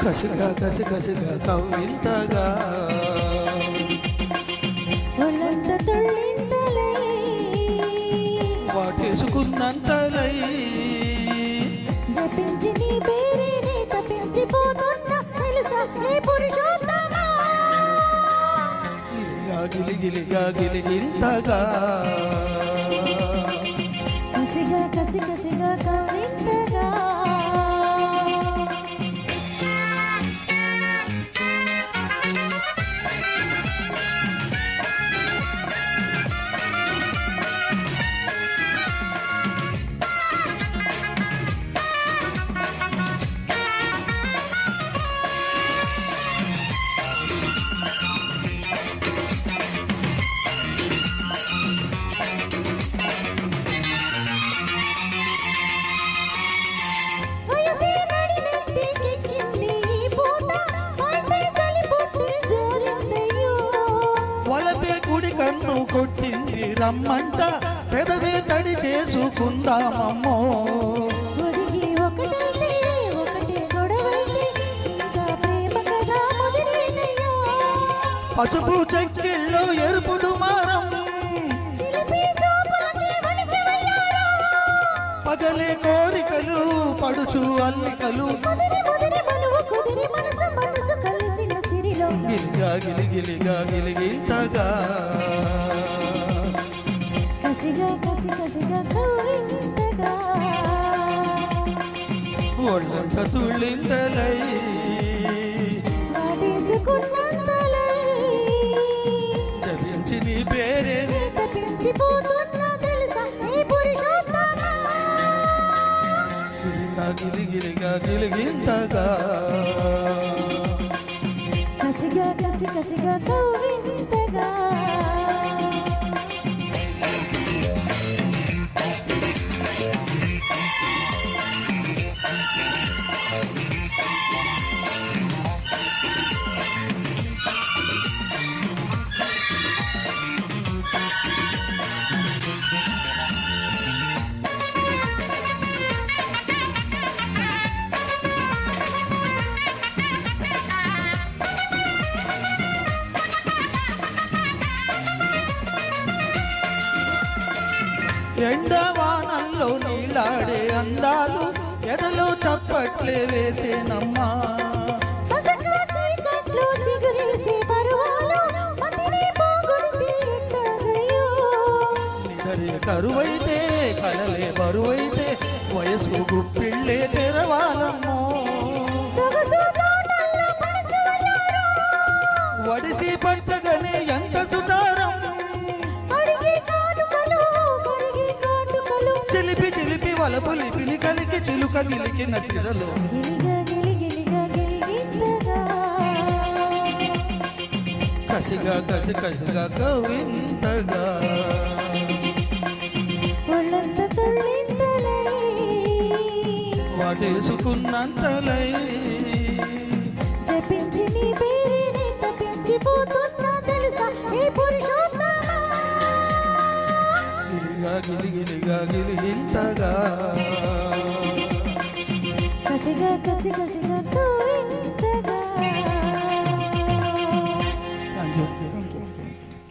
కసిగా కసి కసిగా కవ్వింతగా ఒళ్ళంత తొళ్ళింతలై వాటేసుకున్నంతలై జపించి నీ పేరుని తప్పించిపోతున్నా తెలుసా ఏ పురుషోత్తమా గిలిగా గిలిగిలిగా గిలిగింతగా కసిగా కసి కసిగా కవ్వింతగా వలపే కుడి కన్ను కొట్టింది రమ్మంట పెదవే తడి చేసుకుందామమ్మో ఒదిగి ఒకటైతే ఒకటే గొడవైతే ఇంకా ప్రేమ కదా ముదిరేనయ్యో పసుపు చెక్కిళ్ళు ఎరుపుడు మారం చిలిపి చూపులకి వణికి వయ్యారం పగలే కోరికలు పడుచు అల్లికలు ముదిరి ముదిరి మనువు కుదిరి మనసు మనసు కలిసిన సిరిలో గిలిగా గిలిగిలిగా గిలిగింతగా కసిగా కసి కసిగా కవ్వింతగా ఒళ్ళంత తుళ్ళింతలై వాటేసుకున్నంతలై జపించి నీ పేరే తప్పించిపోతున్నా తెలుసా ఏ పురుషోత్తమా గిలిగా గిలిగిలిగా గిలిగింతగా కసిగా కసి కసిగా కవ్వింతగా ఎండవానల్లో నీలాడే అందాలు ఎదలో చప్పట్లే వేసేనమ్మా పసగా చీకట్లో చిగురేసే పరువాలు మతిని పోగొడితే ఎట్టగయ్యో నిదరే కరువైతే కలలే బరువైతే వయసు గుప్పిళ్ళే తెరవాలమ్మో సొగసు తోటల్లో పడుచు వయ్యారం వడిసి పట్టగనే ఎంత సుతారం అడిగి కానుకలు కరిగి కాటుకలు చిలిపి చిలిపి వలపులి పిలి కలికి చిలుక గిలికిన సిరలో గిలిగా గిలిగిలిగా గిలిగింతగా కసిగా కసి కసిగా కవింతగా ఒళ్ళంత తొళ్ళింతలై వాటేసుకున్నంతలై జపించి నీ పేరుని తప్పించిపోతున్నా తెలుసా ఏ పురుషోత్తమా గిలిగా గిలిగిలిగా గిలిగింతగా కసిగా కసి కసిగా కవ్వింతగా